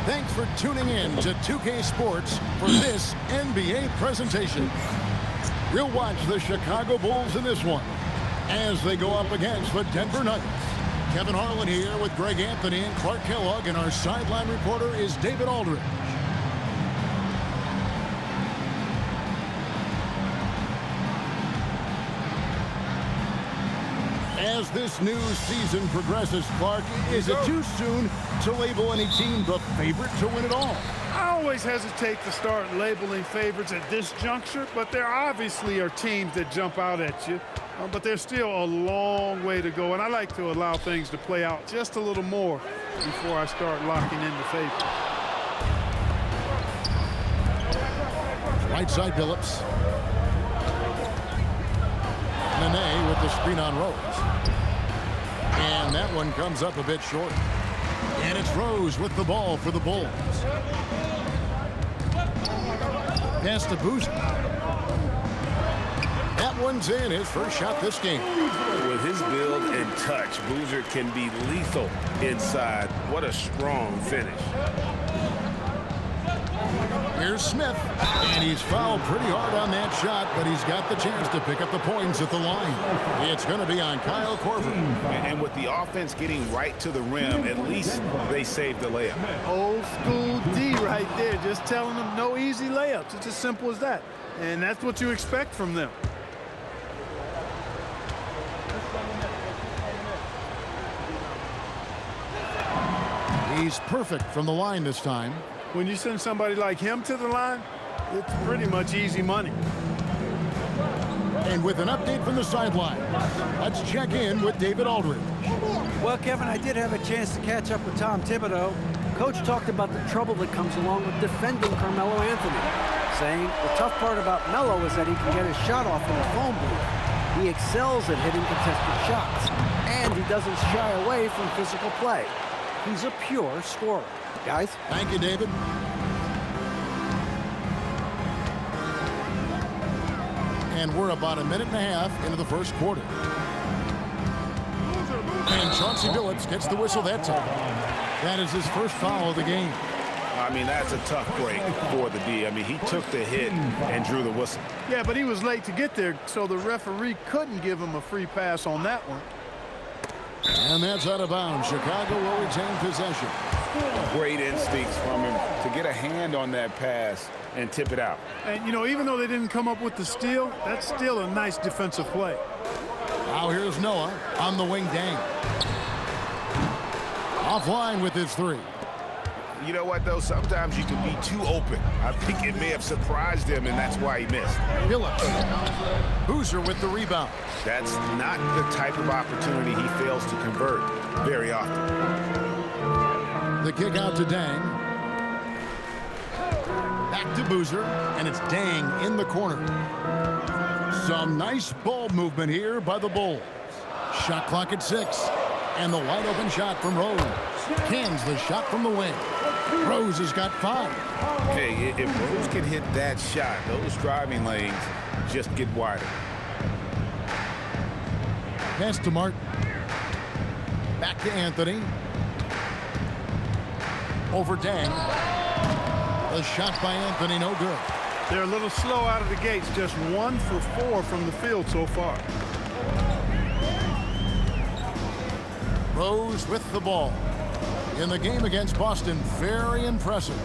Thanks for tuning in to 2K Sports for this NBA presentation. We'll watch the Chicago Bulls in this one as they go up against the Denver Nuggets. Kevin Harlan here with Greg Anthony and Clark Kellogg, and our sideline reporter is David Aldridge. As this new season progresses, Clark, is it too soon to label any team the favorite to win it all? I always hesitate to start labeling favorites at this juncture, but there obviously are teams that jump out at you. But there's still a long way to go, and I like to allow things to play out just a little more before I start locking in the favorite. Right side, Billups. Nene with the screen on Rose. And that one comes up a bit short. And it's Rose with the ball for the Bulls. Pass to Boozer. That one's in, his first shot this game. With his build and touch, Boozer can be lethal inside. What a strong finish. Here's Smith, and he's fouled pretty hard on that shot, but he's got the chance to pick up the points at the line. It's going to be on Kyle Korver. And with the offense getting right to the rim, at least they saved the layup. Old school D right there, just telling them no easy layups. It's as simple as that. And that's what you expect from them. He's perfect from the line this time. When you send somebody like him to the line, it's pretty much easy money. And with an update from the sideline, let's check in with David Aldridge. Well, Kevin, I did have a chance to catch up with Tom Thibodeau. Coach talked about the trouble that comes along with defending Carmelo Anthony, saying the tough part about Melo is that he can get his shot off in the phone booth. He excels at hitting contested shots, and he doesn't shy away from physical play. He's a pure scorer. Guys? Thank you, David. And we're about a minute and a half into the first quarter. And Chauncey Billups gets the whistle that time. That is his first foul of the game. I mean, that's a tough break for the D. I mean, he took the hit and drew the whistle. Yeah, but he was late to get there, so the referee couldn't give him a free pass on that one. And that's out of bounds. Chicago will retain possession. Great instincts from him to get a hand on that pass and tip it out. And, you know, even though they didn't come up with the steal, that's still a nice defensive play. Now here's Noah on the wing. Dang. Offline with his three. You know what, though? Sometimes you can be too open. I think it may have surprised him, and that's why he missed. Billups. Boozer with the rebound. That's not the type of opportunity he fails to convert very often. The kick out to Dang. Back to Boozer, and it's Dang in the corner. Some nice ball movement here by the Bulls. Shot clock at 6, and the wide open shot from Rose. Cans the shot from the wing. Rose has got 5. Hey, if Rose can hit that shot, those driving lanes just get wider. Pass to Martin. Back to Anthony. Over Dang. The shot by Anthony, no good. They're a little slow out of the gates, just 1 for 4 from the field so far. Rose with the ball. In the game against Boston, very impressive.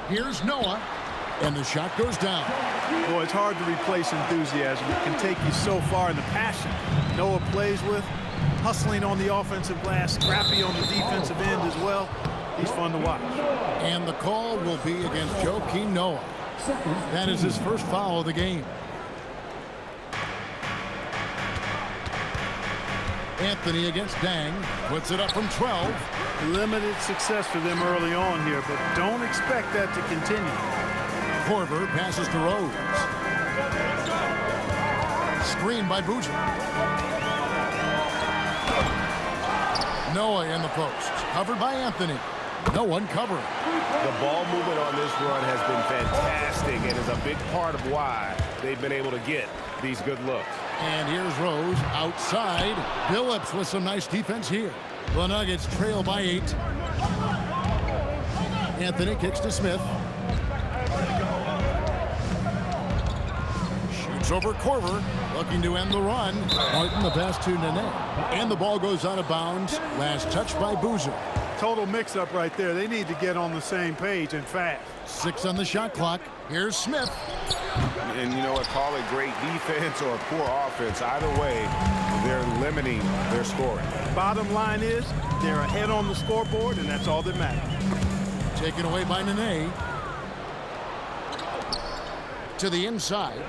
Here's Noah, and the shot goes down. Boy, it's hard to replace enthusiasm. It can take you so far in the passion Noah plays with, hustling on the offensive glass, scrappy on the defensive end as well. He's fun to watch. And the call will be against Joakim Noah. That is his first foul of the game. Anthony against Dang, puts it up from 12. Limited success for them early on here, but don't expect that to continue. Korver passes to Rose. Screen by Boozer. Noah in the post, covered by Anthony. No one covering. The ball movement on this run has been fantastic and is a big part of why they've been able to get these good looks. And here's Rose outside. Billups with some nice defense here. The Nuggets trail by 8. Anthony kicks to Smith. Shoots over Korver, looking to end the run. Martin the pass to Nene. And the ball goes out of bounds. Last touch by Boozer. Total mix-up right there. They need to get on the same page and fast. 6 on the shot clock. Here's Smith. And you know what? Call it great defense or poor offense. Either way, they're limiting their scoring. Bottom line is they're ahead on the scoreboard, and that's all that matters. Taken away by Nene. To the inside.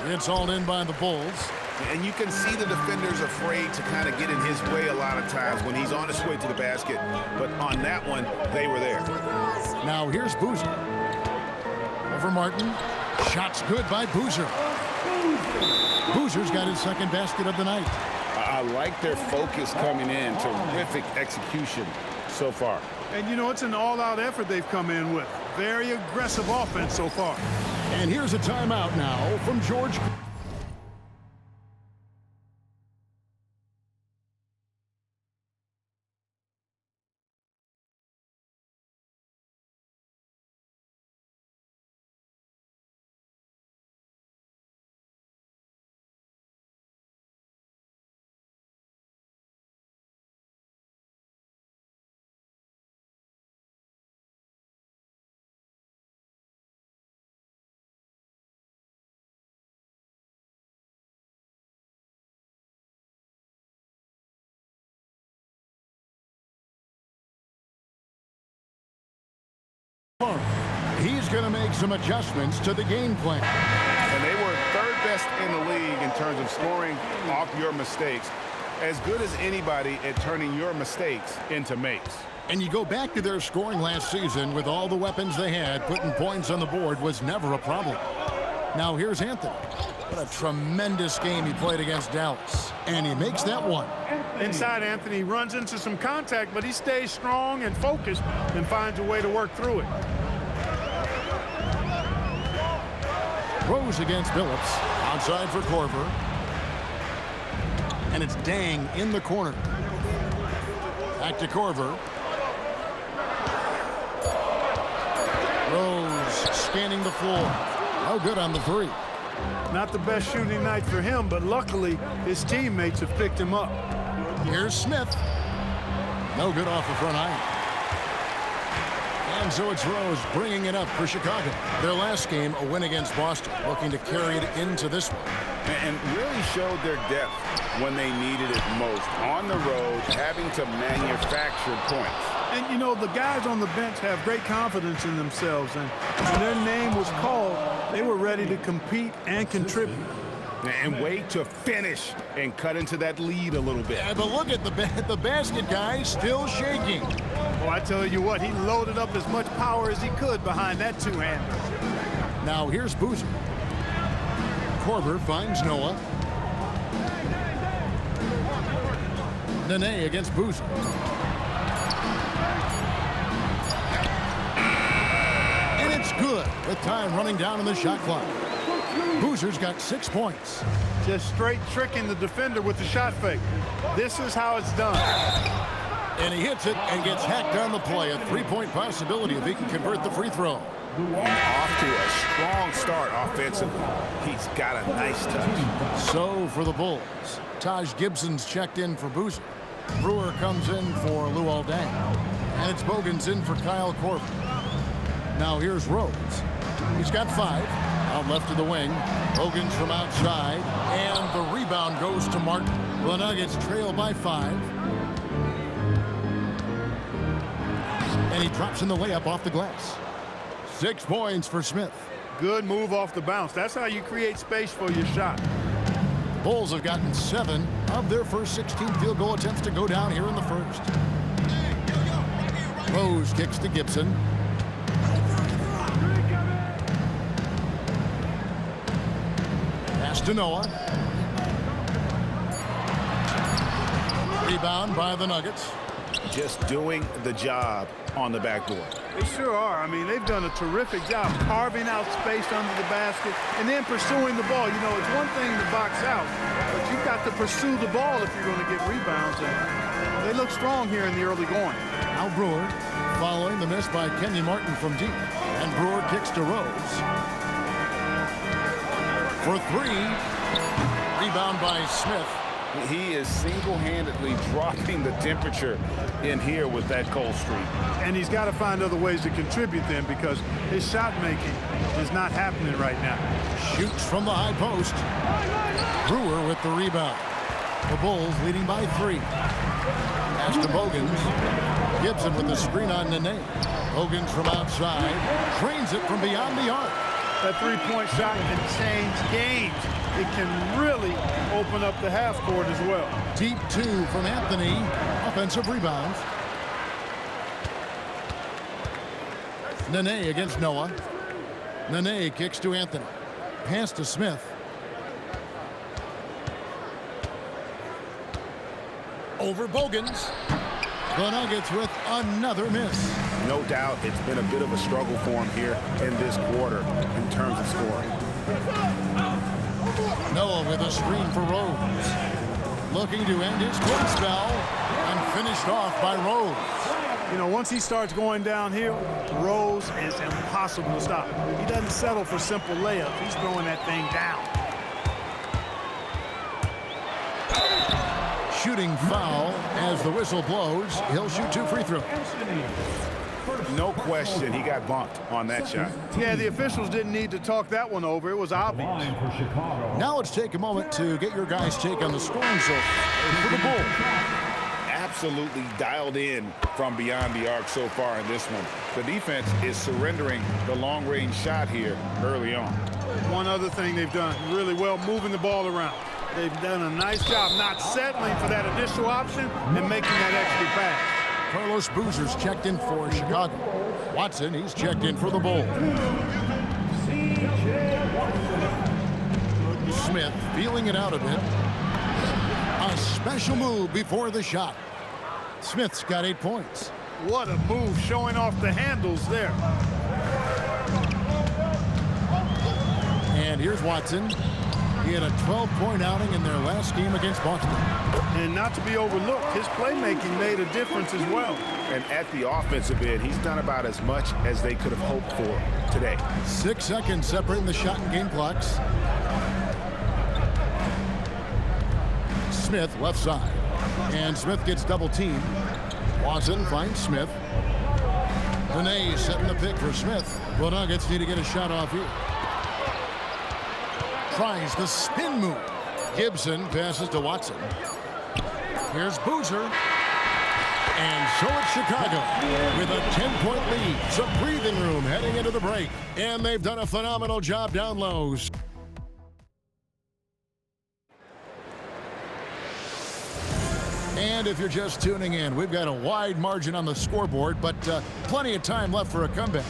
It's hauled in by the Bulls. And you can see the defenders afraid to kind of get in his way a lot of times when he's on his way to the basket. But on that one, they were there. Now here's Boozer. Over Martin. Shots good by Boozer. Boozer's got his second basket of the night. I like their focus coming in. Terrific execution so far. And, you know, it's an all-out effort they've come in with. Very aggressive offense so far. And here's a timeout now from George. He's going to make some adjustments to the game plan. And they were third best in the league in terms of scoring off your mistakes. As good as anybody at turning your mistakes into makes. And you go back to their scoring last season with all the weapons they had, putting points on the board was never a problem. Now here's Anthony. What a tremendous game he played against Dallas. And he makes that one. Inside, Anthony runs into some contact, but he stays strong and focused and finds a way to work through it. Rose against Billups. Outside for Korver. And it's Dang in the corner. Back to Korver. Rose scanning the floor. No good on the three. Not the best shooting night for him, but luckily his teammates have picked him up. Here's Smith. No good off the front iron. And so it's Rose bringing it up for Chicago. Their last game, a win against Boston, looking to carry it into this one. And really showed their depth when they needed it most. On the road, having to manufacture points. And, you know, the guys on the bench have great confidence in themselves. And when their name was called, they were ready to compete and contribute. And wait to finish and cut into that lead a little bit. Yeah, but look at the basket guy still shaking. Well, I tell you what, he loaded up as much power as he could behind that two-hander. Now here's Boozer. Korver finds Noah. Nene against Boozer. And it's good with time running down on the shot clock. Boozer's got 6 points. Just straight tricking the defender with the shot fake. This is how it's done. And he hits it and gets hacked on the play. A three-point possibility if he can convert the free throw. And off to a strong start offensively. He's got a nice touch. So for the Bulls, Taj Gibson's checked in for Boozer. Brewer comes in for Luol Deng. And it's Bogan's in for Kyle Korver. Now here's Rose. He's got 5. Out left of the wing. Bogan's from outside. And the rebound goes to Martin. The Nuggets trail by 5. And he drops in the layup off the glass. 6 points for Smith. Good move off the bounce. That's how you create space for your shot. The Bulls have gotten 7 of their first 16 field goal attempts to go down here in the first. Rose kicks to Gibson. Pass to Noah. Rebound by the Nuggets. Just doing the job on the backboard. They sure are. I mean, they've done a terrific job carving out space under the basket and then pursuing the ball. You know, it's one thing to box out, but you've got to pursue the ball if you're going to get rebounds. And they look strong here in the early going. Now Brewer following the miss by Kenyon Martin from deep. And Brewer kicks to Rose. For three. Rebound by Smith. He is single-handedly dropping the temperature in here with that cold streak. And he's got to find other ways to contribute then, because his shot making is not happening right now. Shoots from the high post. Brewer with the rebound. The Bulls leading by 3. Pass to Bogans. Gibson with the screen on Nene. Bogans from outside. Trains it from beyond the arc. That three-point shot can change games. It can really open up the half court as well. Deep 2 from Anthony. Offensive rebounds. Nene against Noah. Nene kicks to Anthony. Pass to Smith. Over Bogans. The Nuggets with another miss. No doubt it's been a bit of a struggle for him here in this quarter in terms of scoring. Noah with a screen for Rose. Looking to end his quick spell and finished off by Rose. You know, once he starts going downhill, Rose is impossible to stop. He doesn't settle for simple layups. He's throwing that thing down. Shooting foul as the whistle blows. He'll shoot 2 free throws. No question, he got bumped on that shot. Yeah, the officials didn't need to talk that one over. It was obvious. Now let's take a moment to get your guys' take on the scoring so for the Bulls. Absolutely dialed in from beyond the arc so far in this one. The defense is surrendering the long-range shot here early on. One other thing they've done really well, moving the ball around. They've done a nice job not settling for that initial option and making that extra pass. Carlos Boozer's checked in for Chicago. Watson, he's checked in for the Bulls. Smith feeling it out a bit. A special move before the shot. Smith's got 8 points. What a move, showing off the handles there. And here's Watson. He had a 12-point outing in their last game against Boston. And not to be overlooked, his playmaking made a difference as well. And at the offensive end, he's done about as much as they could have hoped for today. 6 seconds separating the shot and game clocks. Smith left side. And Smith gets double teamed. Watson finds Smith. Nene setting the pick for Smith. The Nuggets need to get a shot off here. Tries the spin move. Gibson passes to Watson. Here's Boozer. And so it's Chicago with a 10-point lead. Some breathing room heading into the break. And they've done a phenomenal job down low. And if you're just tuning in, we've got a wide margin on the scoreboard, but plenty of time left for a comeback.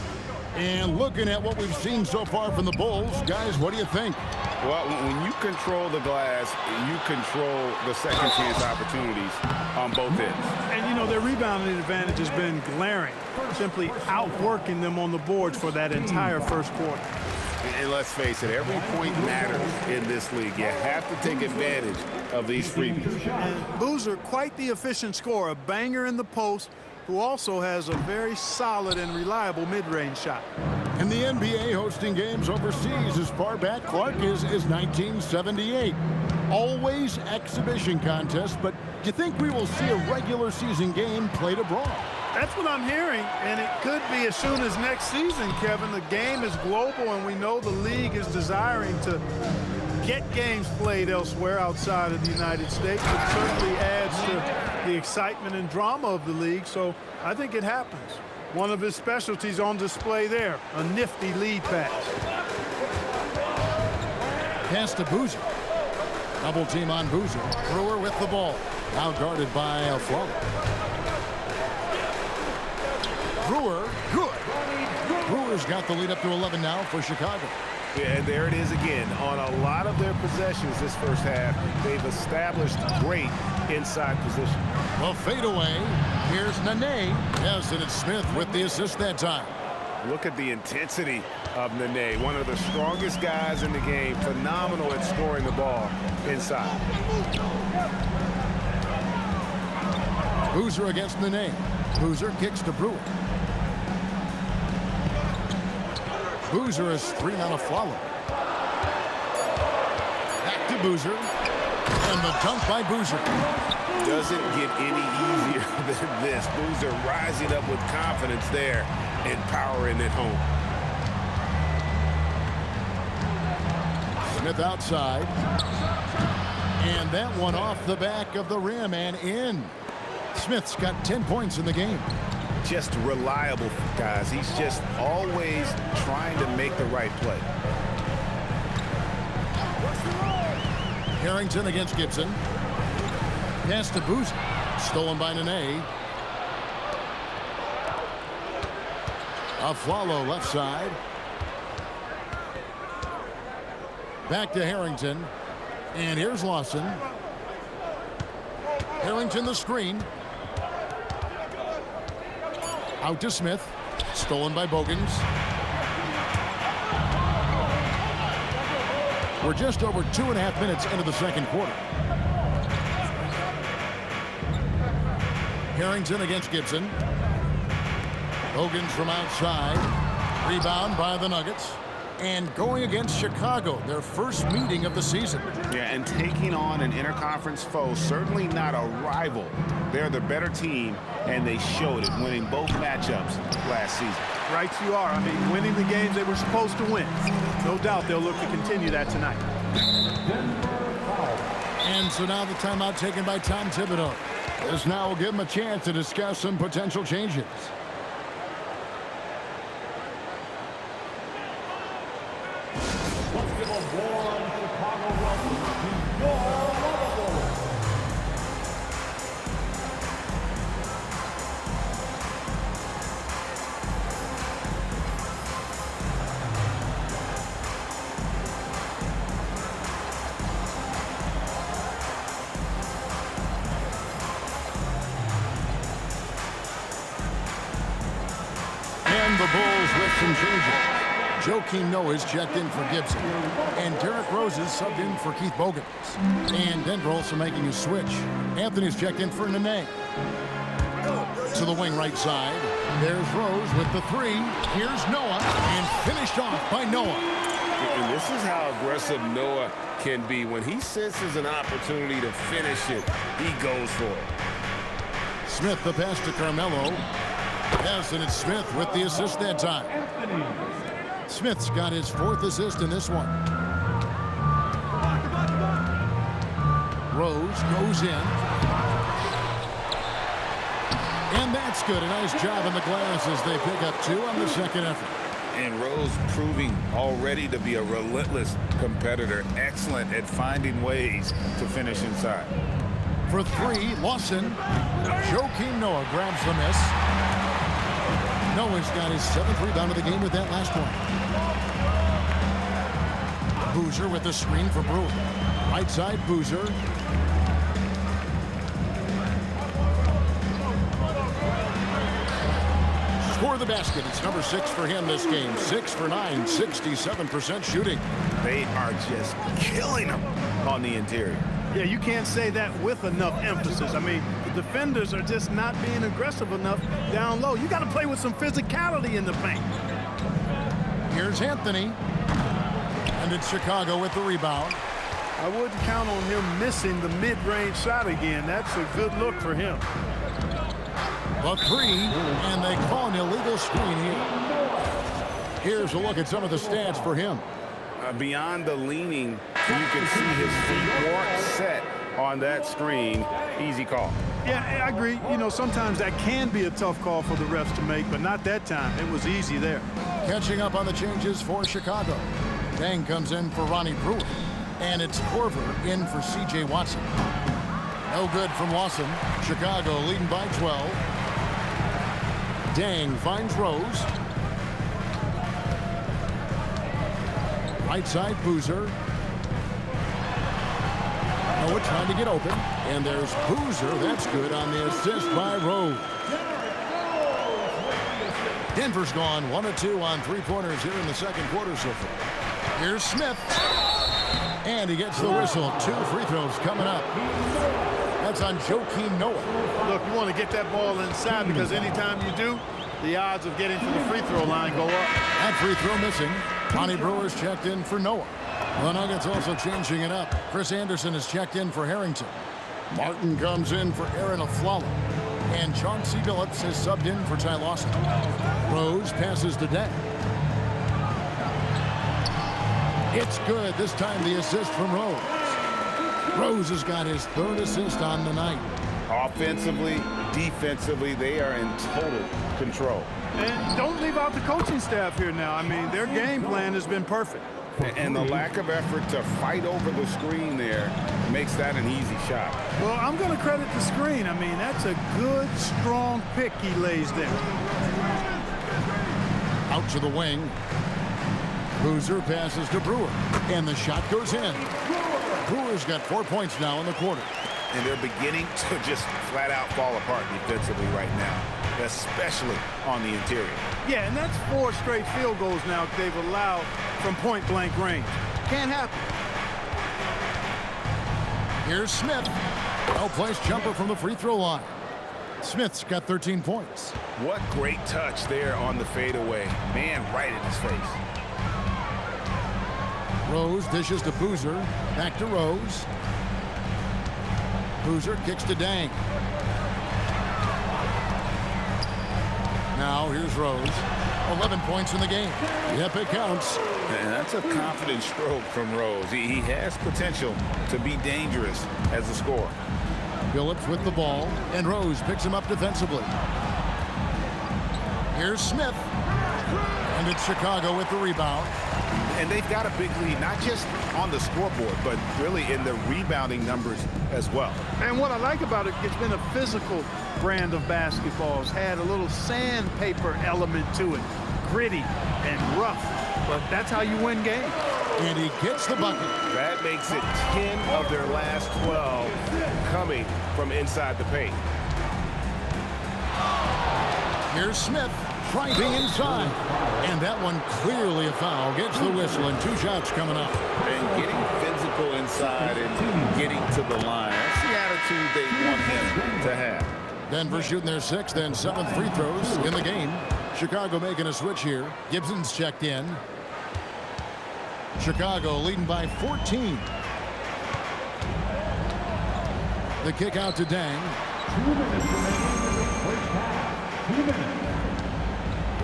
And looking at what we've seen so far from the Bulls, guys, what do you think? Well, when you control the glass, you control the second chance opportunities on both ends. And, you know, their rebounding advantage has been glaring, simply outworking them on the boards for that entire first quarter. And let's face it, every point matters in this league. You have to take advantage of these freebies. And Boozer, quite the efficient scorer, a banger in the post, who also has a very solid and reliable mid-range shot. And the NBA hosting games overseas as far back, Clark, is 1978. Always exhibition contests, but do you think we will see a regular season game played abroad? That's what I'm hearing, and it could be as soon as next season, Kevin. The game is global, and we know the league is desiring to get games played elsewhere outside of the United States. It certainly adds to the excitement and drama of the league, so I think it happens. One of his specialties on display there, a nifty lead pass. Pass to Boozer. Double team on Boozer. Brewer with the ball. Now guarded by Alfaro. Brewer, good. Brewer's got the lead up to 11 now for Chicago. Yeah, and there it is again. On a lot of their possessions this first half, they've established great inside position. The fadeaway. Here's Nene. Yes, and it's Smith with the assist that time. Look at the intensity of Nene, one of the strongest guys in the game. Phenomenal at scoring the ball inside. Boozer against Nene. Boozer kicks to Brewer. Boozer is screen on a follow. Back to Boozer. And the dunk by Boozer. Doesn't get any easier than this. Boozer rising up with confidence there and powering it home. Smith outside. And that one off the back of the rim and in. Smith's got 10 points in the game. Just reliable, guys. He's just always trying to make the right play. Harrington against Gibson. Pass to Boozer. Stolen by Nene. Aflalo left side. Back to Harrington. And here's Lawson. Harrington the screen. Out to Smith. Stolen by Bogans. We're just over 2.5 minutes into the second quarter. Harrington against Gibson. Bogans from outside. Rebound by the Nuggets. And going against Chicago, their first meeting of the season. Yeah, and taking on an interconference foe, certainly not a rival. They're the better team, and they showed it, winning both matchups last season. Right you are. I mean, winning the games they were supposed to win. No doubt they'll look to continue that tonight. And so now the timeout taken by Tom Thibodeau. This now will give him a chance to discuss some potential changes. And the Bulls with some changes. Joakim Noah is checked in for Gibson. And Derrick Rose is subbed in for Keith Bogans. And Denver also making a switch. Anthony's checked in for Nene. To the wing right side. There's Rose with the three. Here's Noah. And finished off by Noah. And this is how aggressive Noah can be. When he senses an opportunity to finish it, he goes for it. Smith the pass to Carmelo. Yes, and it's Smith with the assist that time. Smith's got his 4th assist in this one. Rose goes in. And that's good. A nice job on the glass as they pick up 2 on the second effort. And Rose proving already to be a relentless competitor. Excellent at finding ways to finish inside. For 3, Lawson. Joakim Noah grabs the miss. Noah's got his 7th rebound of the game with that last one. Boozer with the screen for Brewer. Right side, Boozer. For the basket, it's number 6 for him this game. 6 for 9, 67% shooting. They are just killing them on the interior. Yeah, you can't say that with enough emphasis. I mean, the defenders are just not being aggressive enough down low. You got to play with some physicality in the paint. Here's Anthony. And it's Chicago with the rebound. I wouldn't count on him missing the mid-range shot again. That's a good look for him. The 3, and they call an illegal screen here. Here's a look at some of the stats for him. Beyond the leaning, you can see his feet weren't set on that screen. Easy call. Yeah, I agree. You know, sometimes that can be a tough call for the refs to make, but not that time. It was easy there. Catching up on the changes for Chicago. Dang comes in for Ronnie Brewer. And it's Corver in for C.J. Watson. No good from Lawson. Chicago leading by 12. Dang finds Rose. Right side, Boozer. Noah trying to get open. And there's Boozer. That's good on the assist by Rose. Denver's gone 1 of 2 on three-pointers here in the second quarter so far. Here's Smith. And he gets the whistle. 2 free throws coming up. That's on Joakim Noah. Look, you want to get that ball inside because anytime you do, the odds of getting to the free throw line go up. That free throw missing. Bonnie Brewer's checked in for Noah. The Nuggets also changing it up. Chris Anderson is checked in for Harrington. Martin comes in for Aaron Aflalo. And Chauncey Billups is subbed in for Ty Lawson. Rose passes to Deng. It's good. This time the assist from Rose. Rose has got his 3rd assist on the night. Offensively, defensively, they are in total control. And don't leave out the coaching staff here now. I mean, their game plan has been perfect. And the lack of effort to fight over the screen there makes that an easy shot. Well, I'm going to credit the screen. I mean, that's a good, strong pick he lays there. Out to the wing. Boozer passes to Brewer. And the shot goes in. Brewer's got 4 points now in the quarter. And they're beginning to just flat out fall apart defensively right now, especially on the interior. Yeah, and that's 4 straight field goals now they've allowed from point-blank range. Can't happen. Here's Smith. Well-placed jumper from the free throw line. Smith's got 13 points. What great touch there on the fadeaway. Man, right in his face. Rose dishes to Boozer. Back to Rose. Boozer kicks to Deng. Now here's Rose. 11 points in the game. Yep, it counts. And that's a confident stroke from Rose. He has potential to be dangerous as a scorer. Billups with the ball, and Rose picks him up defensively. Here's Smith. And it's Chicago with the rebound. And they've got a big lead, not just on the scoreboard, but really in the rebounding numbers as well. And what I like about it, it's been a physical brand of basketball. It's had a little sandpaper element to it. Gritty and rough. But that's how you win games. And he gets the bucket. That makes it 10 of their last 12 coming from inside the paint. Here's Smith. Driving inside. And that one clearly a foul. Gets the whistle and 2 shots coming up. And getting physical inside and getting to the line. That's the attitude they want him to have. Denver shooting their 6th and 7th free throws in the game. Chicago making a switch here. Gibson's checked in. Chicago leading by 14. The kick out to Deng.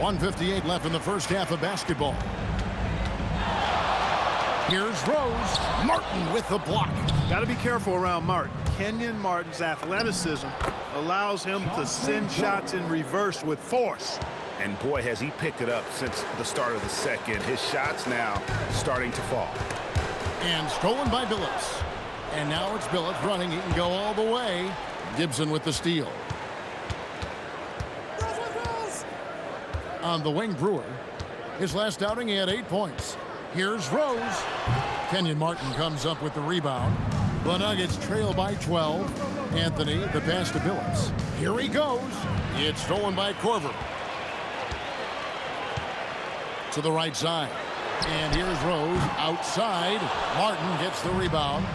1:58 left in the first half of basketball. Here's Rose. Martin with the block. Got to be careful around Martin. Kenyon Martin's athleticism allows him to send shots in reverse with force. And boy, has he picked it up since the start of the second. His shots now starting to fall. And stolen by Billups. And now it's Billups running. He can go all the way. Gibson with the steal. On the wing, Brewer. His last outing, he had 8 points. Here's Rose. Kenyon Martin comes up with the rebound. The Nuggets trail by 12. Anthony, the pass to Billups. Here he goes. It's stolen by Korver. To the right side. And here's Rose outside. Martin gets the rebound.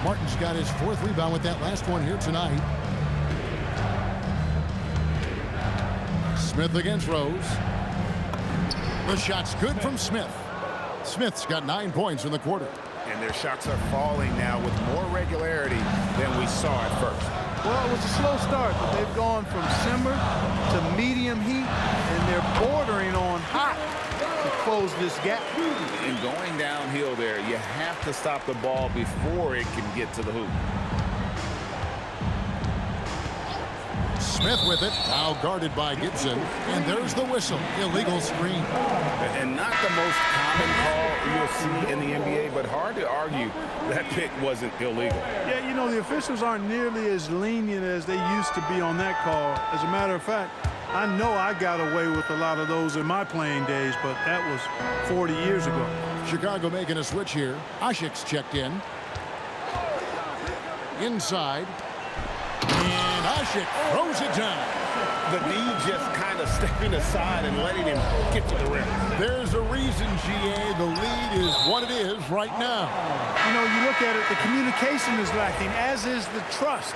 Martin's got his 4th rebound with that last one here tonight. Smith against Rose. The shot's good from Smith. Smith's got 9 points in the quarter. And their shots are falling now with more regularity than we saw at first. Well, it was a slow start, but they've gone from simmer to medium heat, and they're bordering on hot to close this gap. And going downhill there, you have to stop the ball before it can get to the hoop. Smith with it, now guarded by Gibson, and there's the whistle. Illegal screen. And not the most common call you'll see in the NBA, but hard to argue that pick wasn't illegal. Yeah, you know, the officials aren't nearly as lenient as they used to be on that call. As a matter of fact, I know I got away with a lot of those in my playing days, but that was 40 years ago. Chicago making a switch here. Asts checked in. Inside. And Asts throws it down. The D just kind of stepping aside and letting him get to the rim. There's a reason, GA, the lead is what it is right now. You know, you look at it, the communication is lacking, as is the trust.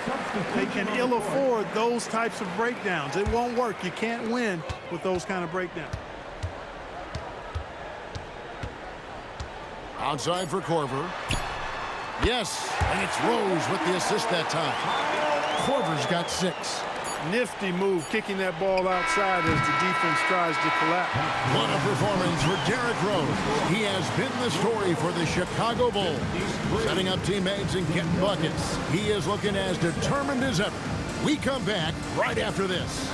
They can ill afford those types of breakdowns. It won't work. You can't win with those kind of breakdowns. Outside for Korver. Yes, and it's Rose with the assist that time. Korver's got 6. Nifty move, kicking that ball outside as the defense tries to collapse. What a performance for Derrick Rose. He has been the story for the Chicago Bulls. Setting up teammates and getting buckets. He is looking as determined as ever. We come back right after this.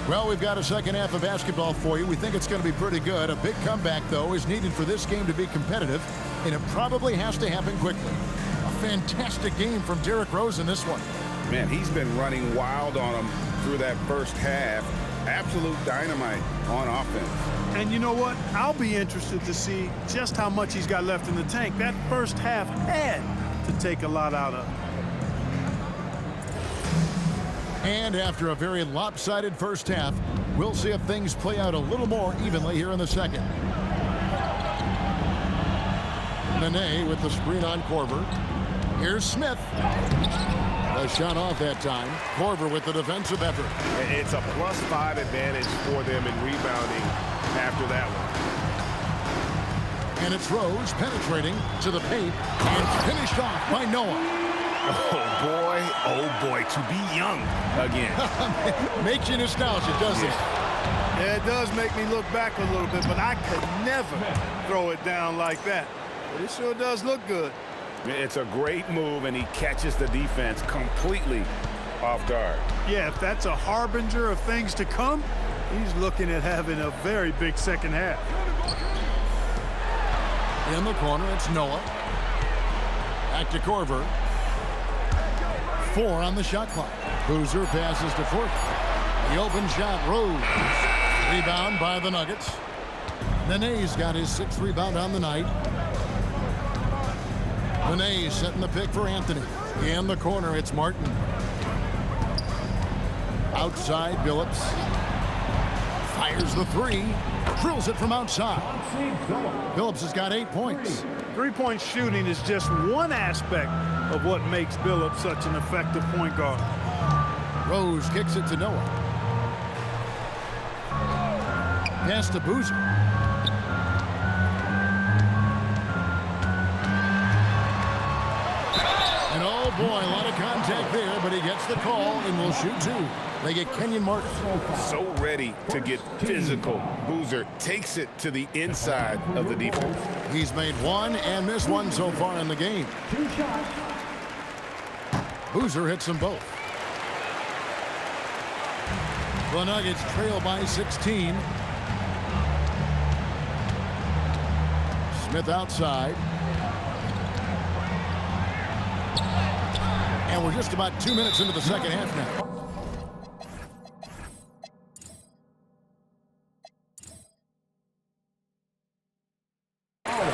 Well, we've got a second half of basketball for you. We think it's going to be pretty good. A big comeback, though, is needed for this game to be competitive, and it probably has to happen quickly. A fantastic game from Derrick Rose in this one. Man, he's been running wild on him through that first half. Absolute dynamite on offense. And you know what? I'll be interested to see just how much he's got left in the tank. That first half had to take a lot out of him. And after a very lopsided first half, we'll see if things play out a little more evenly here in the second. Nene with the screen on Korver. Here's Smith. A shot off that time. Korver with the defensive effort. It's a +5 advantage for them in rebounding after that one. And it's Rose penetrating to the paint and finished off by Noah. Oh boy, to be young again. Makes you nostalgic, doesn't it? Yeah, it does make me look back a little bit, but I could never throw it down like that. But it sure does look good. It's a great move, and he catches the defense completely off guard. Yeah, if that's a harbinger of things to come, he's looking at having a very big second half. In the corner, it's Noah. Back to Korver. 4 on the shot clock. Boozer passes to Korver. The open shot, Rose. Rebound by the Nuggets. Nene's got his 6th rebound on the night. Nene setting the pick for Anthony. In the corner, it's Martin. Outside, Billups. Fires the 3. Drills it from outside. Billups has got 8 points. Three-point shooting is just one aspect of what makes Billups such an effective point guard. Rose kicks it to Noah. Pass to Boozer. And oh boy, a lot of contact there, but he gets the call and will shoot 2. They get Kenyon Martin. So ready to get physical. Boozer takes it to the inside of the defense. He's made 1 and missed 1 so far in the game. Boozer hits them both. The Nuggets trail by 16. Smith outside. And we're just about 2 minutes into the second half now.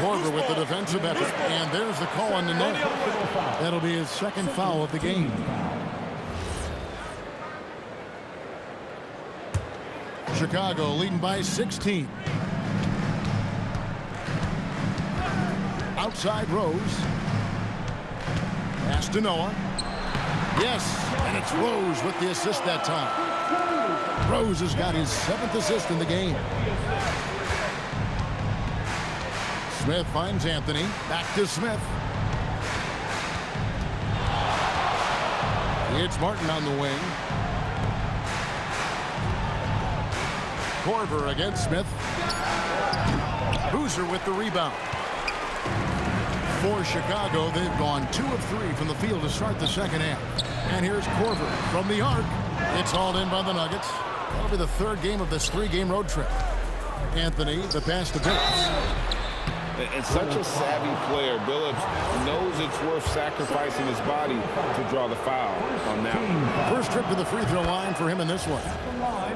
Korver with the defensive effort. And there's the call on the net. That'll be his 2nd foul of the game. Chicago leading by 16. Outside Rose. Pass to Noah. Yes, and it's Rose with the assist that time. Rose has got his 7th assist in the game. Smith finds Anthony. Back to Smith. It's Martin on the wing. Korver against Smith. Boozer with the rebound. For Chicago, they've gone 2 of 3 from the field to start the second half. And here's Korver from the arc. It's hauled in by the Nuggets. That'll be the 3rd game of this 3-game road trip. Anthony, the pass to Billups. And such a savvy player. Billups knows it's worth sacrificing his body to draw the foul on that one. First trip to the free throw line for him in this one.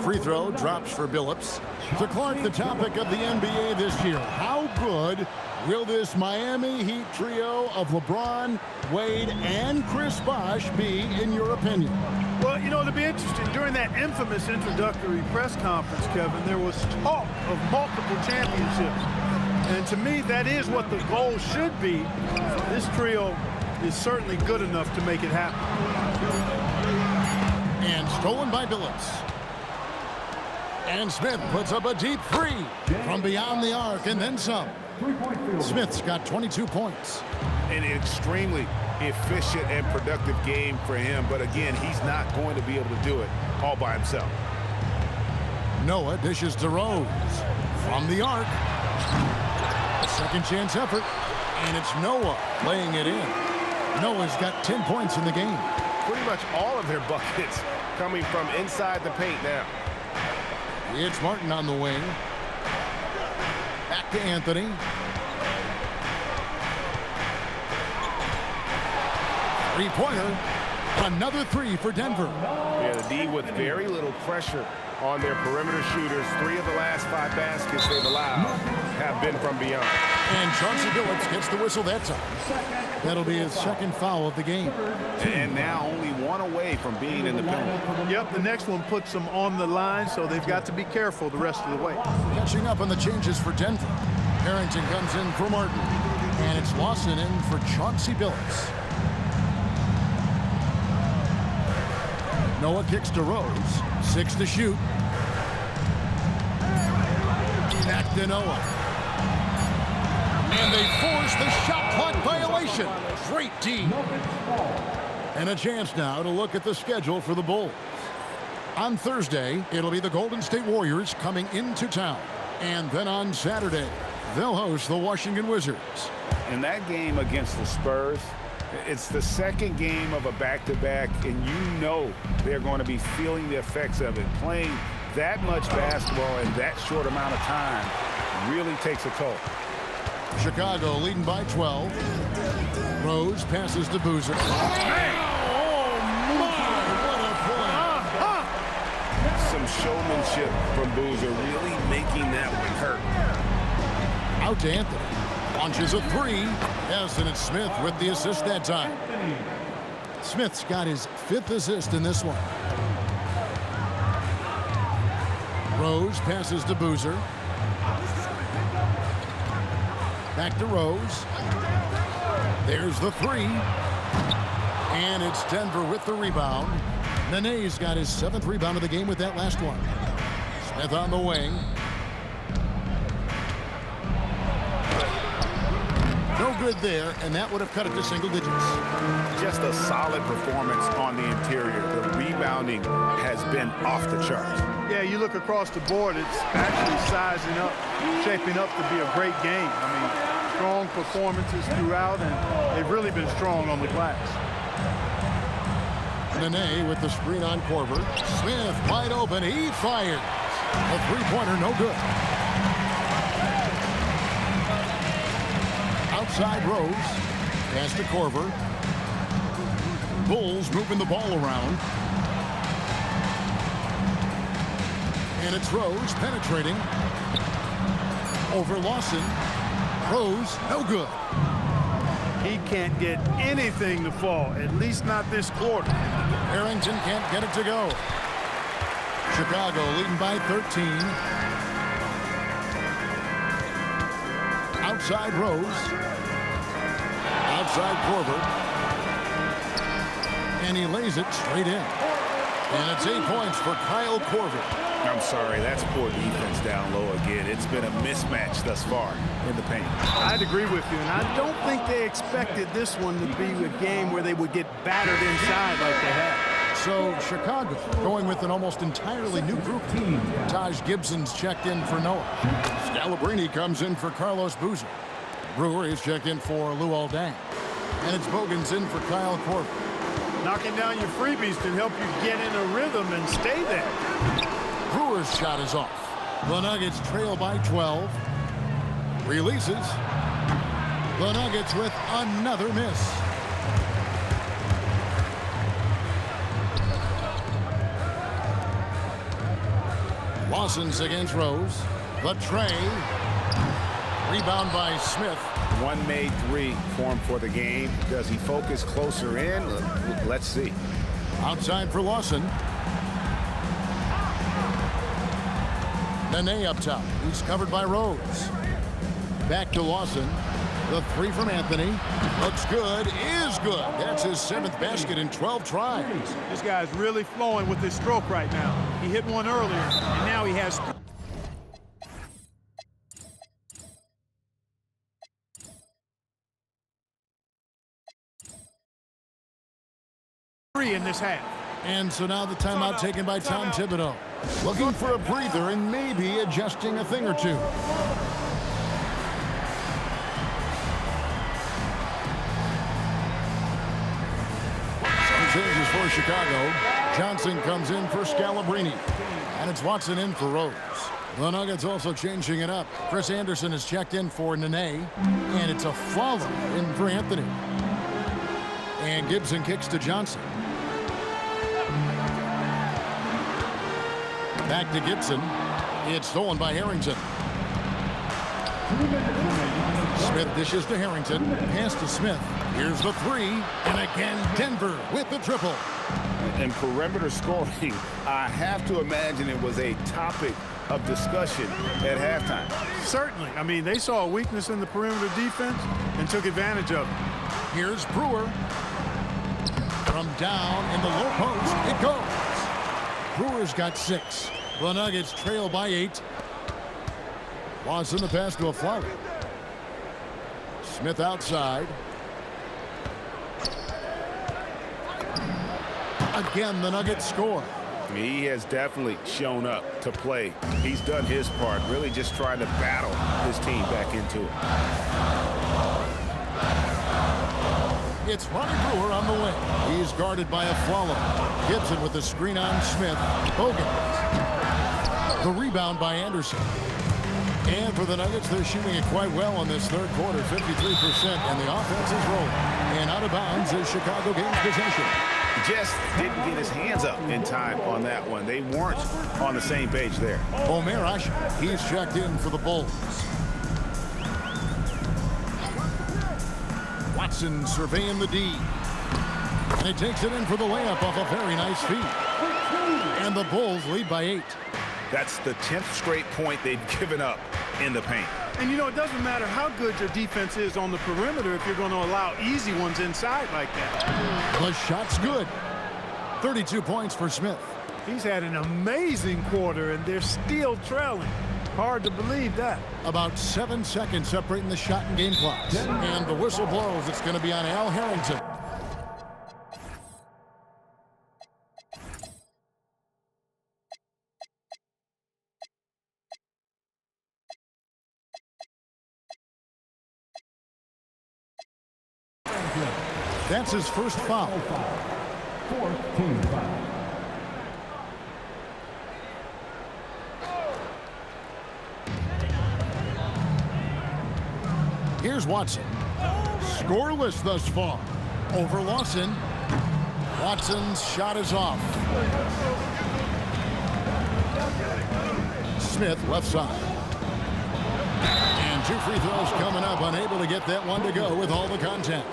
Free throw drops for Billups. So Clark, the topic of the NBA this year. How good will this Miami Heat trio of LeBron, Wade, and Chris Bosh be, in your opinion? Well, you know, it'll be interesting. During that infamous introductory press conference, Kevin, there was talk of multiple championships. And to me, that is what the goal should be. This trio is certainly good enough to make it happen. And stolen by Billups. And Smith puts up a deep three from beyond the arc and then some. Smith's got 22 points. An extremely efficient and productive game for him. But again, he's not going to be able to do it all by himself. Noah dishes to Rose from the arc. A second chance effort. And it's Noah laying it in. Noah's got 10 points in the game. Pretty much all of their buckets coming from inside the paint now. It's Martin on the wing. Back to Anthony. Three-pointer. Another three for Denver. Yeah, the D with very little pressure on their perimeter shooters. 3 of the last 5 baskets they've allowed have been from beyond. And Chauncey Billups gets the whistle that time. That'll be his second foul of the game. And now only 1 away from being in the penalty. Yep, the next one puts them on the line, so they've got to be careful the rest of the way. Catching up on the changes for Denver. Harrington comes in for Martin. And it's Lawson in for Chauncey Billups. Noah kicks to Rose. 6 to shoot. Back to Noah. And they force the shot clock violation. Great D. And a chance now to look at the schedule for the Bulls. On Thursday, it'll be the Golden State Warriors coming into town. And then on Saturday, they'll host the Washington Wizards. In that game against the Spurs, it's the second game of a back-to-back, and you know they're going to be feeling the effects of it. Playing that much basketball in that short amount of time really takes a toll. Chicago leading by 12. Rose passes to Boozer. Oh, my, what a play. Some showmanship from Boozer, really making that one hurt. Out to Anthony. Launches a three. Yes, and it's Smith with the assist that time. Smith's got his 5th assist in this one. Rose passes to Boozer. Back to Rose. There's the three. And it's Denver with the rebound. Nene's got his 7th rebound of the game with that last one. Smith on the wing. No good there, and that would have cut it to single digits. Just a solid performance on the interior. The rebounding has been off the charts. Yeah, you look across the board, it's actually sizing up, shaping up to be a great game. I mean, strong performances throughout, and they've really been strong on the glass. Nene with the screen on Korver. Smith wide open. He fires. A three-pointer, no good. Outside Rose. Pass to Korver. Bulls moving the ball around. And it's Rose penetrating. Over Lawson. Rose, no good. He can't get anything to fall, at least not this quarter. Harrington can't get it to go. Chicago leading by 13. Outside Rose. Outside Korver. And he lays it straight in. And it's 8 points for Kyle Korver. I'm sorry, that's poor defense down low again. It's been a mismatch thus far in the paint. I'd agree with you, and I don't think they expected this one to be a game where they would get battered inside like they have. So Chicago going with an almost entirely new group. Taj Gibson's checked in for Noah. Scalabrine comes in for Carlos Boozer. Brewer is checked in for Luol Deng. And it's Bogan's in for Kyle Korver. Knocking down your freebies can help you get in a rhythm and stay there. Brewer's shot is off. The Nuggets trail by 12. Releases. The Nuggets with another miss. Lawson's against Rose. The tray. Rebound by Smith. One made three for him for the game. Does he focus closer in? Let's see. Outside for Lawson. Nene up top. He's covered by Rose. Back to Lawson. The three from Anthony. Looks good. Is good. That's his 7th basket in 12 tries. This guy's really flowing with his stroke right now. He hit one earlier, and now he has three in this half. And so now the timeout taken by Tom Thibodeau. Looking for a breather and maybe adjusting a thing or two. Some changes for Chicago. Johnson comes in for Scalabrine. And it's Watson in for Rose. The Nuggets also changing it up. Chris Anderson is checked in for Nene. And it's a follow in for Anthony. And Gibson kicks to Johnson. Back to Gibson. It's stolen by Harrington. Smith dishes to Harrington. Pass to Smith. Here's the three. And again, Denver with the triple. And perimeter scoring, I have to imagine it was a topic of discussion at halftime. Certainly. I mean, they saw a weakness in the perimeter defense and took advantage of it. Here's Brewer. From down in the low post, it goes. Brewer's got 6. The Nuggets trail by 8. Lawson the pass to a Flower. Smith outside. Again, the Nuggets score. He has definitely shown up to play. He's done his part, really just trying to battle his team back into it. It's Ronnie Brewer on the wing. He's guarded by a Flalo. Gibson with the screen on Smith. Bogan. The rebound by Anderson. And for the Nuggets, they're shooting it quite well in this third quarter, 53%, and the offense is rolling. And out of bounds is Chicago gains possession. Just didn't get his hands up in time on that one. They weren't on the same page there. Omer Asher, he's checked in for the Bulls. Watson surveying the D. And he takes it in for the layup off a very nice feed. And the Bulls lead by 8. That's the 10th straight point they've given up in the paint. And, you know, it doesn't matter how good your defense is on the perimeter if you're going to allow easy ones inside like that. The shot's good. 32 points for Smith. He's had an amazing quarter, and they're still trailing. Hard to believe that. About 7 seconds separating the shot and game clocks. And the whistle blows. It's going to be on Al Harrington. That's his first foul. 4th team foul. Here's Watson. Scoreless thus far. Over Lawson. Watson's shot is off. Smith left side. And 2 free throws coming up. Unable to get that one to go with all the contact.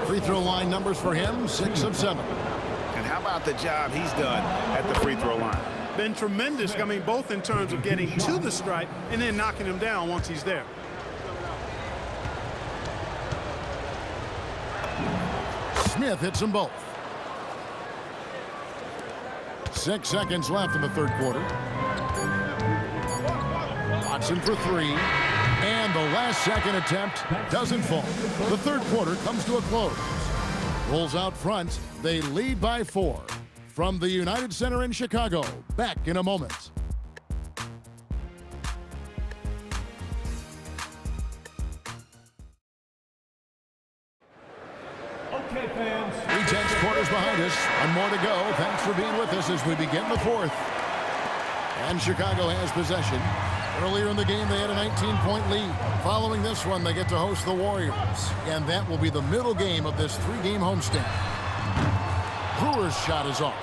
Free throw line numbers for him, 6 of 7. And how about the job he's done at the free throw line? Been tremendous, I mean, both in terms of getting to the stripe and then knocking him down once he's there. Smith hits them both. 6 seconds left in the third quarter. Watson for 3. And the last second attempt doesn't fall. The third quarter comes to a close. Bulls out front. They lead by 4. From the United Center in Chicago. Back in a moment. Okay, fans. 3 tenths quarters behind us. One more to go. Thanks for being with us as we begin the fourth. And Chicago has possession. Earlier in the game, they had a 19-point lead. Following this one, they get to host the Warriors. And that will be the middle game of this 3-game homestand. Brewer's shot is off.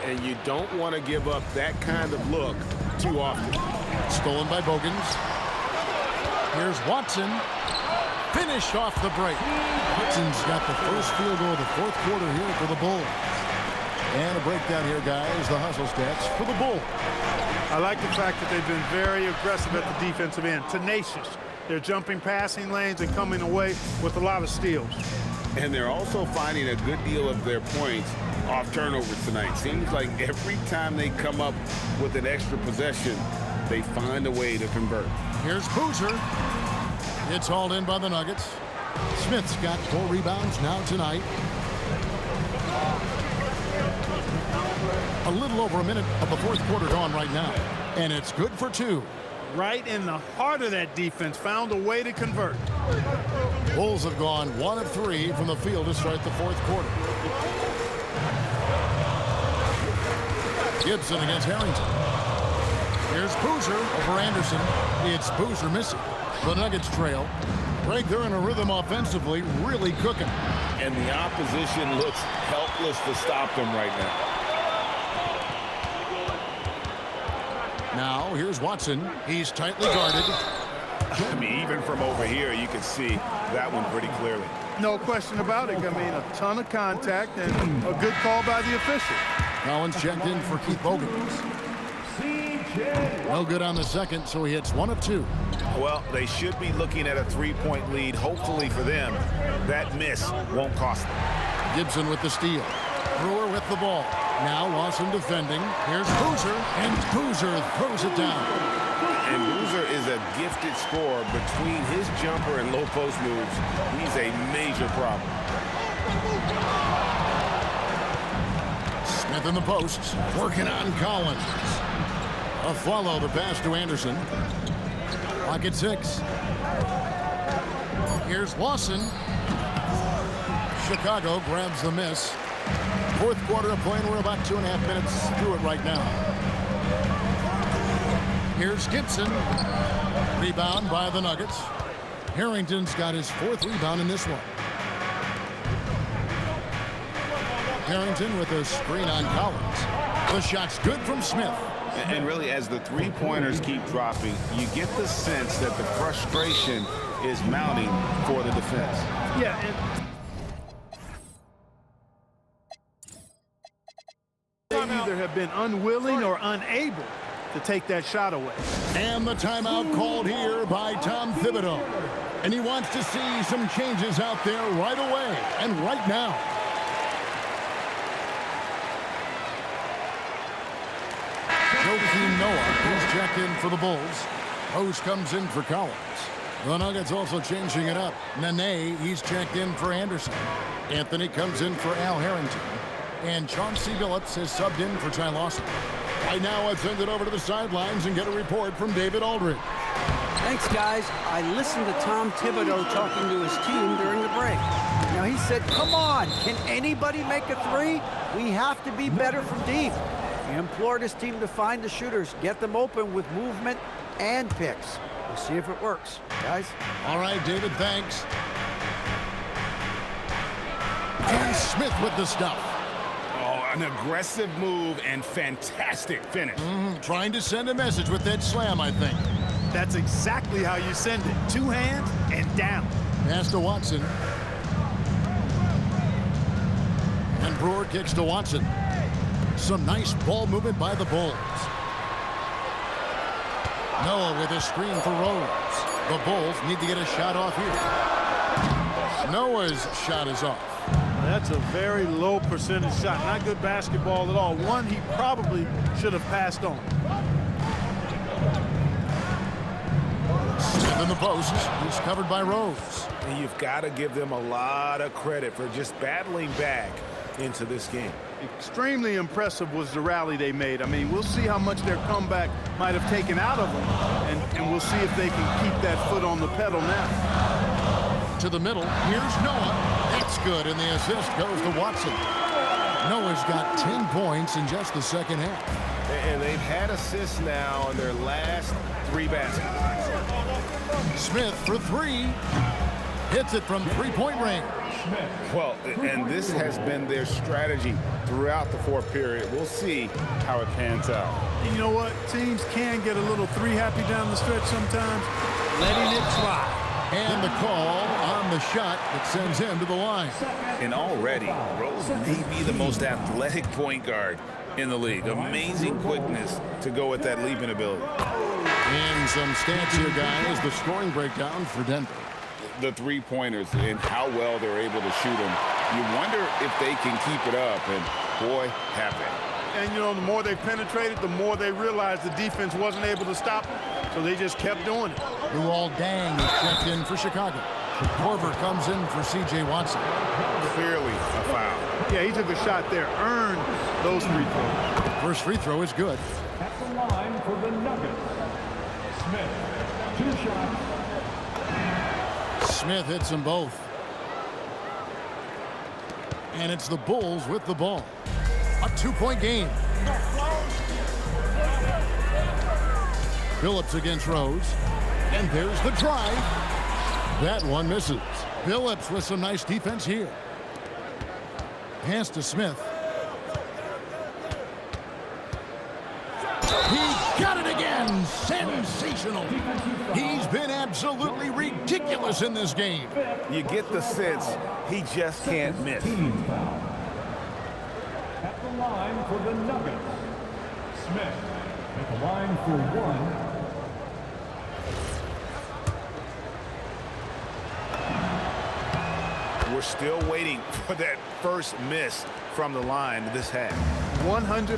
And you don't want to give up that kind of look too often. Stolen by Bogans. Here's Watson. Finished off the break. Watson's got the first field goal of the fourth quarter here for the Bulls. And a breakdown here, guys. The hustle stats for the Bulls. I like the fact that they've been very aggressive at the defensive end. Tenacious. They're jumping passing lanes and coming away with a lot of steals. And they're also finding a good deal of their points off turnovers tonight. Seems like every time they come up with an extra possession, they find a way to convert. Here's Boozer. It's hauled in by the Nuggets. Smith's got 4 rebounds now tonight. A little over a minute of the fourth quarter gone right now. And it's good for 2. Right in the heart of that defense, found a way to convert. Bulls have gone 1 of 3 from the field to start the fourth quarter. Gibson against Harrington. Here's Boozer over Anderson. It's Boozer missing. The Nuggets trail. Greg, they're in a rhythm offensively, really cooking. And the opposition looks helpless to stop them right now. Now, here's Watson. He's tightly guarded. I mean, even from over here, you can see that one pretty clearly. No question about it. I mean, a ton of contact and a good call by the official. Collins checked in for Keith Bogans. No good on the second, so he hits 1 of 2. Well, they should be looking at a 3-point lead. Hopefully for them, that miss won't cost them. Gibson with the steal. Brewer with the ball. Now Lawson defending. Here's Boozer, and Boozer throws it down. And Boozer is a gifted scorer. Between his jumper and low post moves, he's a major problem. Smith in the posts, working on Collins. A follow the pass to Anderson. Clock at 6. Here's Lawson. Chicago grabs the miss. Fourth quarter of play, and we're about 2.5 minutes through it right now. Here's Gibson. Rebound by the Nuggets. Harrington's got his 4th rebound in this one. Harrington with a screen on Collins. The shot's good from Smith. And really, as the three-pointers keep dropping, you get the sense that the frustration is mounting for the defense. Yeah, and they either have been unwilling or unable to take that shot away. And the timeout called here by Tom Thibodeau. And he wants to see some changes out there right away and right now. Joakim Noah, who's checked in for the Bulls. Rose comes in for Collins. The Nuggets also changing it up. Nene, he's checked in for Anderson. Anthony comes in for Al Harrington. And Chauncey Billups has subbed in for Ty Lawson. Right now, let's send it over to the sidelines and get a report from David Aldridge. Thanks, guys. I listened to Tom Thibodeau talking to his team during the break. Now, he said, come on, can anybody make a 3? We have to be better from deep. He implored his team to find the shooters, get them open with movement and picks. We'll see if it works, guys. All right, David, thanks. And Smith with the stuff. Oh, an aggressive move and fantastic finish. Trying to send a message with that slam, I think. That's exactly how you send it. 2 hands and down. Pass to Watson. And Brewer kicks to Watson. Some nice ball movement by the Bulls. Noah with a screen for Rose. The Bulls need to get a shot off here. Noah's shot is off. That's a very low percentage shot. Not good basketball at all. One he probably should have passed on. Smith in the post. He's covered by Rose. And you've got to give them a lot of credit for just battling back into this game. Extremely impressive was the rally they made. I mean, we'll see how much their comeback might have taken out of them, and we'll see if they can keep that foot on the pedal now. To the middle. Here's Noah. That's good, and the assist goes to Watson. Noah's got 10 points in just the second half. And they've had assists now on their last 3 baskets. Smith for 3. Hits it from three-point range. Well, and this has been their strategy throughout the fourth period. We'll see how it pans out. You know what? Teams can get a little three-happy down the stretch sometimes. Letting it fly. And the call on the shot that sends him to the line. And already, Rose may be the most athletic point guard in the league. Amazing quickness to go with that leaping ability. And some stats here, guys. The scoring breakdown for Denver. The three-pointers and how well they're able to shoot them. You wonder if they can keep it up, and boy, have they. And, you know, the more they penetrated, the more they realized the defense wasn't able to stop them, so they just kept doing it. Luol Deng is checked in for Chicago. Korver comes in for C.J. Watson. Clearly a foul. Yeah, he took a shot there, earned those free throws. First free throw is good. At the line for the Nuggets, Smith. 2 shots. Smith hits them both. And it's the Bulls with the ball. A 2-point game. Phillips against Rose. And there's the drive. That one misses. Phillips with some nice defense here. Pass to Smith. He got it again. Sensational. He's been absolutely ridiculous in this game. You get the sense he just can't miss. At the line for the Nuggets, Smith. At the line for 1. We're still waiting for that first miss from the line this half. 100%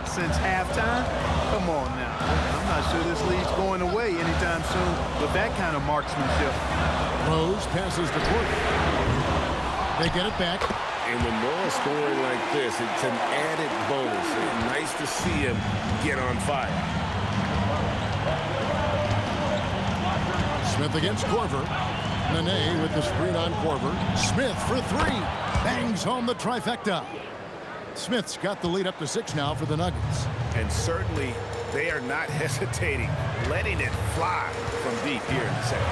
since halftime? Come on now. I'm not sure this lead's going away anytime soon with that kind of marksmanship. Rose passes to Porter. They get it back. And when Noah's scoring like this, it's an added bonus. It's nice to see him get on fire. Smith against Korver. Nene with the screen on Korver. Smith for 3. Bangs home the trifecta. Smith's got the lead up to 6 now for the Nuggets. And certainly they are not hesitating, letting it fly from deep here in the second.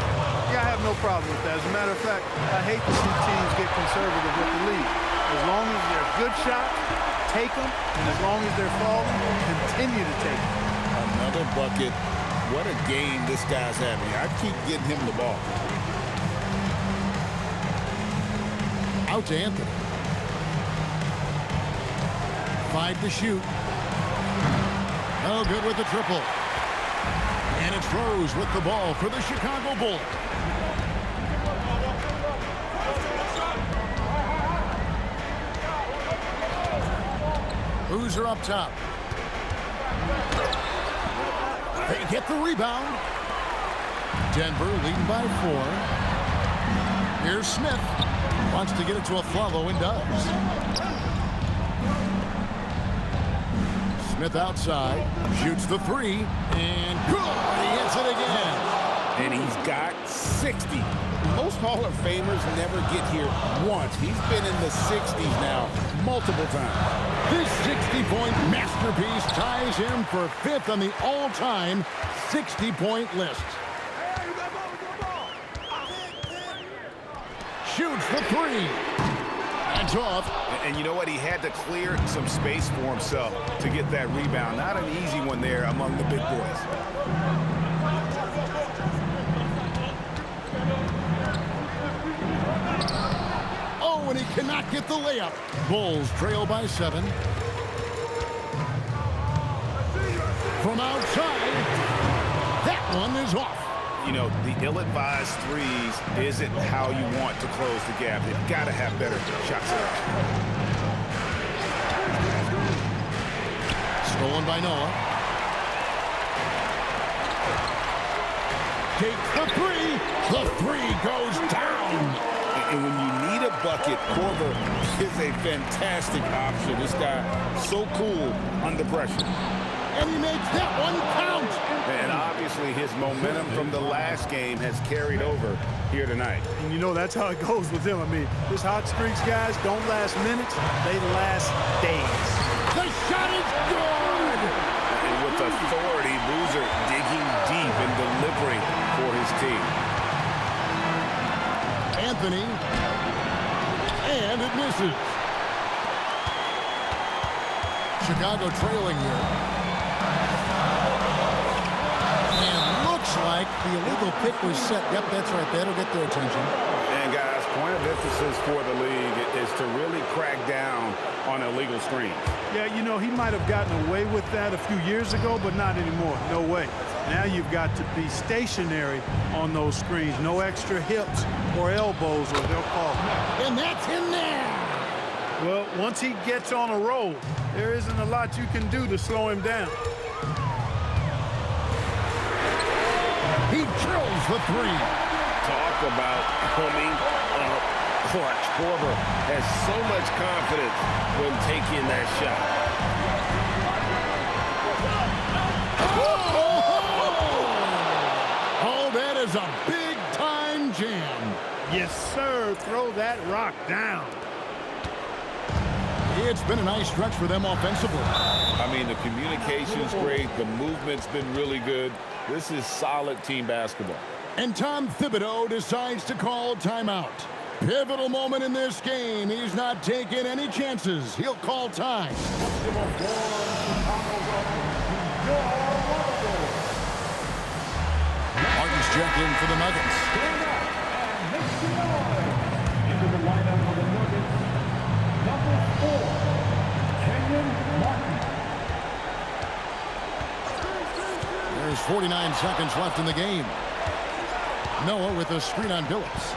Yeah, I have no problem with that. As a matter of fact, I hate to see teams get conservative with the lead. As long as they're good shots, take them. And as long as they're falling, continue to take them. Another bucket. What a game this guy's having. I keep getting him the ball. Out to Anthony. 5 to shoot. No good with the triple. And it's Rose with the ball for the Chicago Bulls. Boozer up top. They get the rebound. Denver leading by 4. Here's Smith. Wants to get it to a follow and does. Smith outside. Shoots the 3. And good. He hits it again. And he's got 60. Most Hall of Famers never get here once. He's been in the 60s now multiple times. This 60-point masterpiece ties him for 5th on the all-time 60-point list. Shoots the 3. That's off. And you know what? He had to clear some space for himself to get that rebound. Not an easy one there among the big boys. Oh, and he cannot get the layup. Bulls trail by 7. From outside, that one is off. You know, the ill-advised threes isn't how you want to close the gap. They've got to have better shot selection. Stolen by Noah. Takes the 3. The 3 goes down. And when you need a bucket, Korver is a fantastic option. This guy, so cool under pressure. And he makes that one count. And obviously his momentum from the last game has carried over here tonight. And you know that's how it goes with him. I mean, his hot streaks, guys, don't last minutes. They last days. The shot is good. authority. Boozer digging deep and delivering for his team. Anthony. And it misses. Chicago trailing here. And looks like the illegal pick was set. Yep, that's right. That'll get their attention. And guys, point of emphasis for the league is to really crack down on illegal screens. Yeah, you know, he might have gotten away with that a few years ago, but not anymore. No way. Now you've got to be stationary on those screens. No extra hips or elbows, or they'll call it. And that's in there. Well, once he gets on a roll, there isn't a lot you can do to slow him down. He drills the three. Talk about coming up clutch. Korver has so much confidence when taking that shot. Oh, that is a big-time jam. Yes, sir. Throw that rock down. It's been a nice stretch for them offensively. I mean, the communication's great. The movement's been really good. This is solid team basketball. And Tom Thibodeau decides to call timeout. Pivotal moment in this game. He's not taking any chances. He'll call time. Martin's check in for the Nuggets. Into the lineup for the Nuggets, number 4, Kenyon Martin. There's 49 seconds left in the game. Noah with a screen on Billups.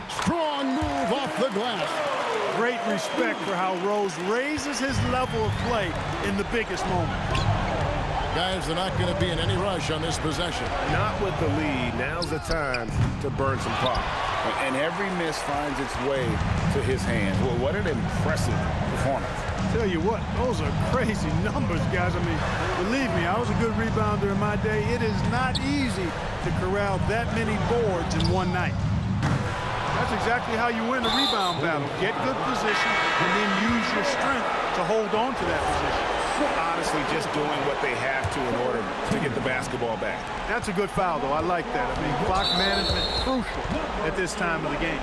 Strong move off the glass. Great respect for how Rose raises his level of play in the biggest moment. Guys, they're not going to be in any rush on this possession. Not with the lead. Now's the time to burn some clock. And every miss finds its way to his hands. Well, what an impressive performance. Tell you what, those are crazy numbers, guys. I mean, believe me, I was a good rebounder in my day. It is not easy to corral that many boards in one night. That's exactly how you win a rebound battle. Get good position and then use your strength to hold on to that position. Honestly, just doing what they have to in order to get the basketball back. That's a good foul, though. I like that. I mean, clock management crucial at this time of the game.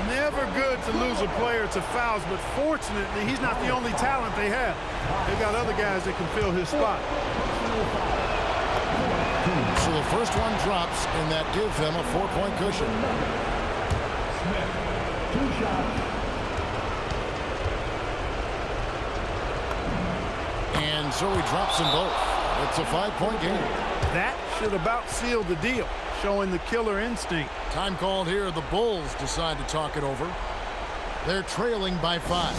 Never good to lose a player to fouls, but fortunately, he's not the only talent they have. They've got other guys that can fill his spot. So the first one drops, and that gives them a 4-point cushion. Smith, 2 shots. And so he drops them both. It's a 5-point game. That should about seal the deal, showing the killer instinct. Time called here. The Bulls decide to talk it over. They're trailing by 5.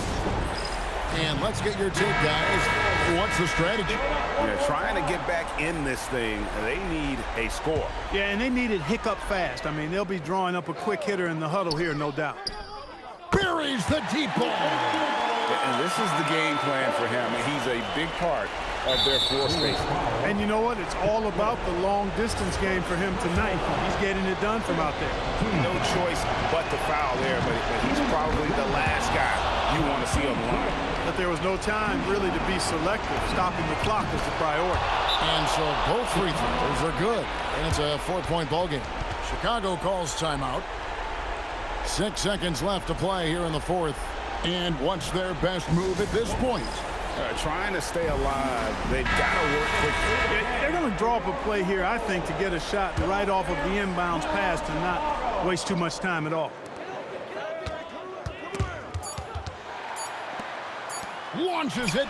And let's get your take, guys. What's the strategy? They're trying to get back in this thing. They need a score. Yeah, and they need it hiccup fast. I mean, they'll be drawing up a quick hitter in the huddle here, no doubt. Buries the deep ball. And this is the game plan for him. He's a big part of their floor space. And you know what? It's all about the long-distance game for him tonight. He's getting it done from out there. No choice but to foul there, but he's probably the last guy you want to see on the line. But there was no time really to be selective. Stopping the clock was the priority. And so both free throws are good. And it's a 4-point ball game. Chicago calls timeout. 6 seconds left to play here in the fourth. And what's their best move at this point? Trying to stay alive. They've got to work quickly. They're going to draw up a play here, I think, to get a shot right off of the inbounds pass and not waste too much time at all. Launches it.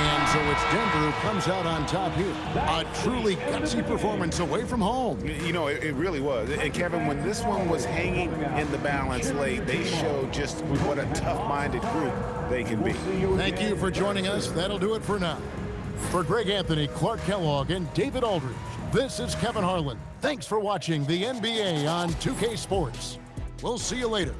And so it's Denver who comes out on top here. A truly gutsy performance away from home. You know, it really was. And Kevin, when this one was hanging in the balance late, they showed just what a tough-minded group they can be. Thank you for joining us. That'll do it for now. For Greg Anthony, Clark Kellogg, and David Aldridge, this is Kevin Harlan. Thanks for watching the NBA on 2K Sports. We'll see you later.